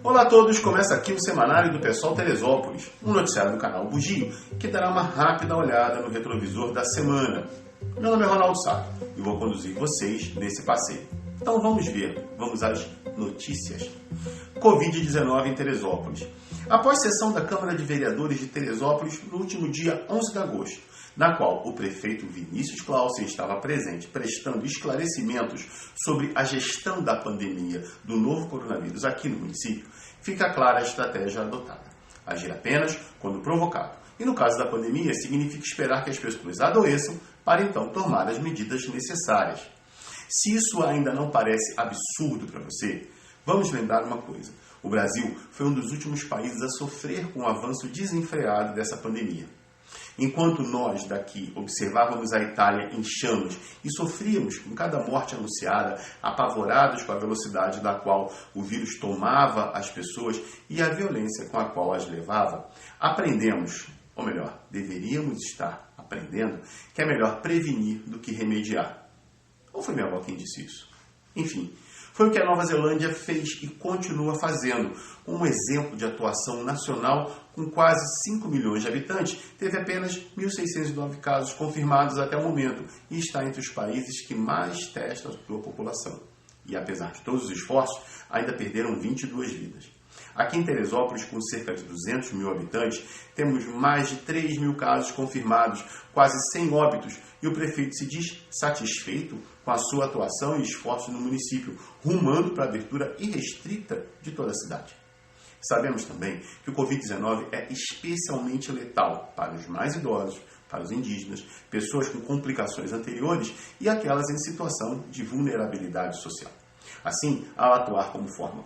Olá a todos, começa aqui o Semanário do PSOL Teresópolis, um noticiário do canal Bugio, que dará uma rápida olhada no retrovisor da semana. Meu nome é Ronaldo Sato e vou conduzir vocês nesse passeio. Então vamos ver, vamos às notícias. Covid-19 em Teresópolis. Após sessão da Câmara de Vereadores de Teresópolis no último dia 11 de agosto, na qual o prefeito Vinícius Clausen estava presente, prestando esclarecimentos sobre a gestão da pandemia do novo coronavírus aqui no município, fica clara a estratégia adotada. Agir apenas quando provocado. E no caso da pandemia, significa esperar que as pessoas adoeçam para então tomar as medidas necessárias. Se isso ainda não parece absurdo para você, vamos lembrar uma coisa. O Brasil foi um dos últimos países a sofrer com o avanço desenfreado dessa pandemia. Enquanto nós daqui observávamos a Itália em chamas e sofríamos com cada morte anunciada, apavorados com a velocidade da qual o vírus tomava as pessoas e a violência com a qual as levava, aprendemos, ou melhor, deveríamos estar aprendendo, que é melhor prevenir do que remediar. Ou foi minha avó quem disse isso? Enfim, foi o que a Nova Zelândia fez e continua fazendo. Um exemplo de atuação nacional com quase 5 milhões de habitantes, teve apenas 1.609 casos confirmados até o momento e está entre os países que mais testam a sua população. E apesar de todos os esforços, ainda perderam 22 vidas. Aqui em Teresópolis, com cerca de 200 mil habitantes, temos mais de 3 mil casos confirmados, quase 100 óbitos, e o prefeito se diz satisfeito com a sua atuação e esforços no município, rumando para a abertura irrestrita de toda a cidade. Sabemos também que o Covid-19 é especialmente letal para os mais idosos, para os indígenas, pessoas com complicações anteriores e aquelas em situação de vulnerabilidade social. Assim, ao atuar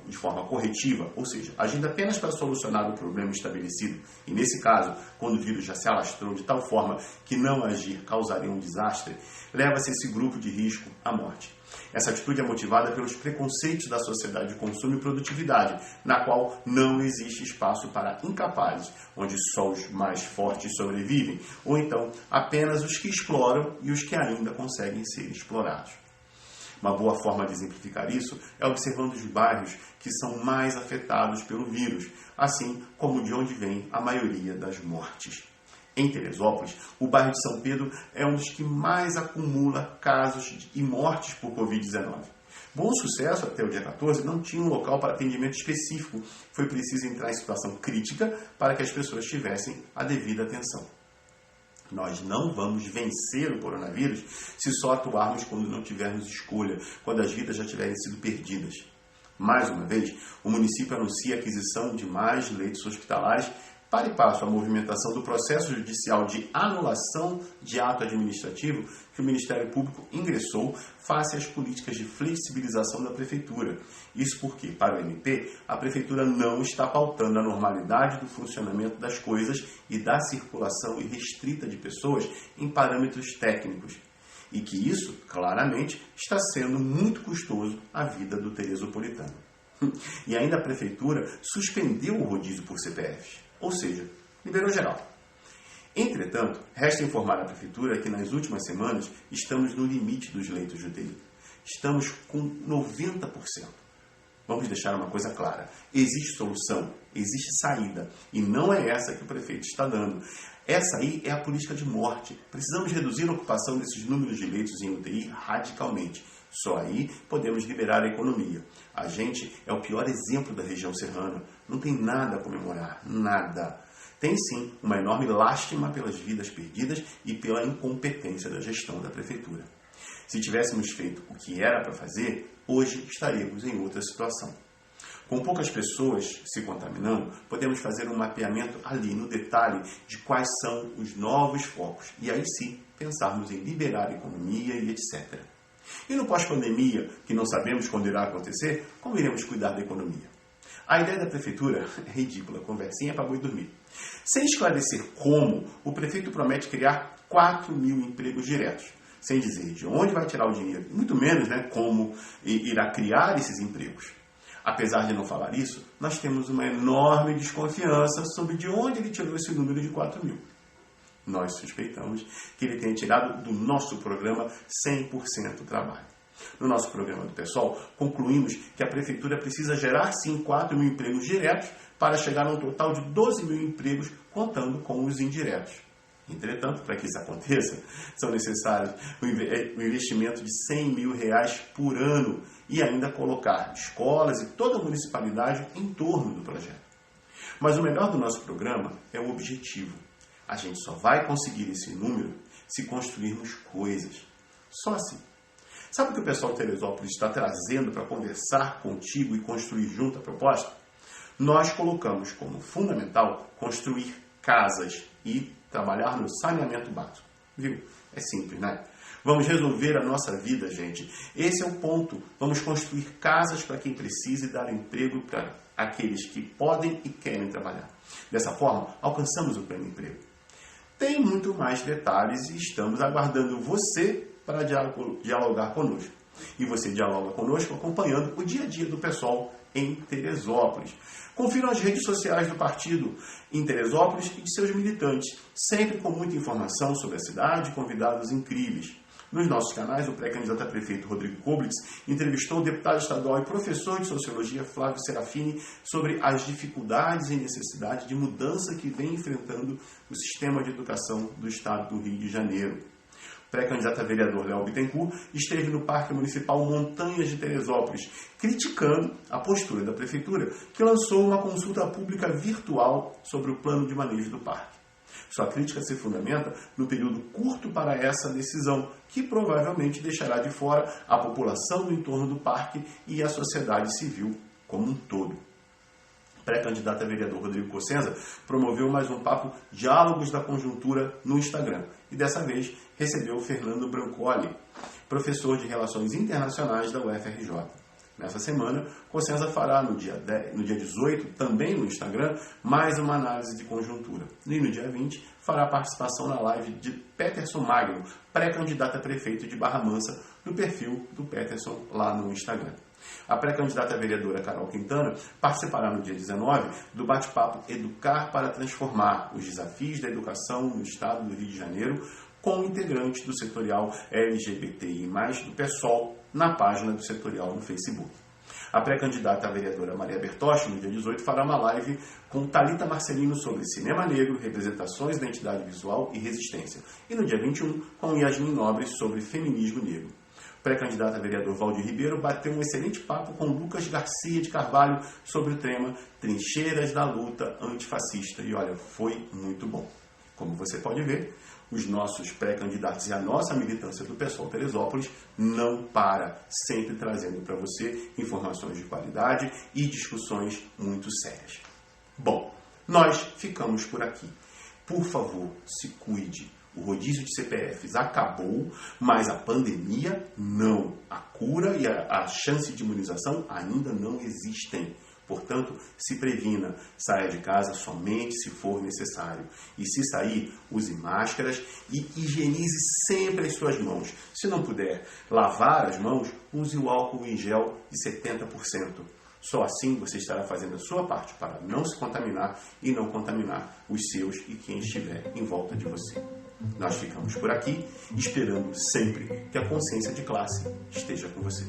de forma corretiva, ou seja, agindo apenas para solucionar o problema estabelecido, e nesse caso, quando o vírus já se alastrou de tal forma que não agir causaria um desastre, leva-se esse grupo de risco à morte. Essa atitude é motivada pelos preconceitos da sociedade de consumo e produtividade, na qual não existe espaço para incapazes, onde só os mais fortes sobrevivem, ou então apenas os que exploram e os que ainda conseguem ser explorados. Uma boa forma de exemplificar isso é observando os bairros que são mais afetados pelo vírus, assim como de onde vem a maioria das mortes. Em Teresópolis, o bairro de São Pedro é um dos que mais acumula casos e mortes por Covid-19. Bom Sucesso, até o dia 14, não tinha um local para atendimento específico. Foi preciso entrar em situação crítica para que as pessoas tivessem a devida atenção. Nós não vamos vencer o coronavírus se só atuarmos quando não tivermos escolha, quando as vidas já tiverem sido perdidas. Mais uma vez, o município anuncia a aquisição de mais leitos hospitalares para e passo a movimentação do processo judicial de anulação de ato administrativo que o Ministério Público ingressou face às políticas de flexibilização da Prefeitura. Isso porque, para o MP, a Prefeitura não está pautando a normalidade do funcionamento das coisas e da circulação irrestrita de pessoas em parâmetros técnicos. E que isso, claramente, está sendo muito custoso à vida do teresopolitano. E ainda a Prefeitura suspendeu o rodízio por CPFs. Ou seja, liberou geral. Entretanto, resta informar a Prefeitura que nas últimas semanas estamos no limite dos leitos de UTI. Estamos com 90%. Vamos deixar uma coisa clara. Existe solução, existe saída. E não é essa que o prefeito está dando. Essa aí é a política de morte. Precisamos reduzir a ocupação desses números de leitos em UTI radicalmente. Só aí podemos liberar a economia. A gente é o pior exemplo da região serrana. Não tem nada a comemorar, nada. Tem sim uma enorme lástima pelas vidas perdidas e pela incompetência da gestão da Prefeitura. Se tivéssemos feito o que era para fazer, hoje estaríamos em outra situação. Com poucas pessoas se contaminando, podemos fazer um mapeamento ali no detalhe de quais são os novos focos e aí sim pensarmos em liberar a economia e etc. E no pós-pandemia, que não sabemos quando irá acontecer, como iremos cuidar da economia? A ideia da Prefeitura é ridícula, conversinha para boi dormir. Sem esclarecer como, o prefeito promete criar 4 mil empregos diretos, sem dizer de onde vai tirar o dinheiro, muito menos como irá criar esses empregos. Apesar de não falar isso, nós temos uma enorme desconfiança sobre de onde ele tirou esse número de 4 mil. Nós suspeitamos que ele tenha tirado do nosso programa 100% trabalho. No nosso programa do PSOL, concluímos que a Prefeitura precisa gerar, sim, 4 mil empregos diretos para chegar a um total de 12 mil empregos, contando com os indiretos. Entretanto, para que isso aconteça, são necessários um investimento de R$100 mil por ano e ainda colocar escolas e toda a municipalidade em torno do projeto. Mas o melhor do nosso programa é o objetivo. A gente só vai conseguir esse número se construirmos coisas. Só assim. Sabe o que o pessoal de Teresópolis está trazendo para conversar contigo e construir junto a proposta? Nós colocamos como fundamental construir casas e trabalhar no saneamento básico. Viu? É simples, né? Vamos resolver a nossa vida, gente. Esse é o ponto. Vamos construir casas para quem precisa e dar emprego para aqueles que podem e querem trabalhar. Dessa forma, alcançamos o pleno emprego. Tem muito mais detalhes e estamos aguardando você para dialogar conosco. E você dialoga conosco acompanhando o dia a dia do pessoal em Teresópolis. Confiram as redes sociais do partido em Teresópolis e de seus militantes, sempre com muita informação sobre a cidade e convidados incríveis. Nos nossos canais, o pré-candidato a prefeito Rodrigo Koblitz entrevistou o deputado estadual e professor de sociologia Flávio Serafini sobre as dificuldades e necessidades de mudança que vem enfrentando o sistema de educação do estado do Rio de Janeiro. O pré-candidato a vereador Léo Bittencourt esteve no Parque Municipal Montanhas de Teresópolis, criticando a postura da prefeitura, que lançou uma consulta pública virtual sobre o plano de manejo do parque. Sua crítica se fundamenta no período curto para essa decisão, que provavelmente deixará de fora a população do entorno do parque e a sociedade civil como um todo. O pré-candidato a vereador Rodrigo Cossenza promoveu mais um papo Diálogos da Conjuntura no Instagram e dessa vez recebeu Fernando Brancoli, professor de Relações Internacionais da UFRJ. Nessa semana, Cossenza fará no dia 18, também no Instagram, mais uma análise de conjuntura. E no dia 20, fará participação na live de Peterson Magno, pré-candidato a prefeito de Barra Mansa, no perfil do Peterson lá no Instagram. A pré-candidata a vereadora Carol Quintana participará no dia 19 do bate-papo Educar para Transformar, os desafios da educação no estado do Rio de Janeiro, com integrantes do setorial LGBTI+, do PSOL, na página do setorial no Facebook. A pré-candidata a vereadora Maria Bertotti, no dia 18, fará uma live com Thalita Marcelino sobre cinema negro, representações, identidade visual e resistência. E no dia 21, com Yasmin Nobre sobre feminismo negro. O pré-candidato a vereador Valdir Ribeiro bateu um excelente papo com Lucas Garcia de Carvalho sobre o tema Trincheiras da Luta Antifascista. E olha, foi muito bom. Como você pode ver, os nossos pré-candidatos e a nossa militância do PSOL Teresópolis não para, sempre trazendo para você informações de qualidade e discussões muito sérias. Bom, nós ficamos por aqui. Por favor, se cuide. O rodízio de CPFs acabou, mas a pandemia não. A cura e a chance de imunização ainda não existem. Portanto, se previna, saia de casa somente se for necessário. E se sair, use máscaras e higienize sempre as suas mãos. Se não puder lavar as mãos, use o álcool em gel de 70%. Só assim você estará fazendo a sua parte para não se contaminar e não contaminar os seus e quem estiver em volta de você. Nós ficamos por aqui, esperando sempre que a consciência de classe esteja com você.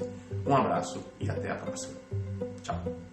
Um abraço e até a próxima. Tchau.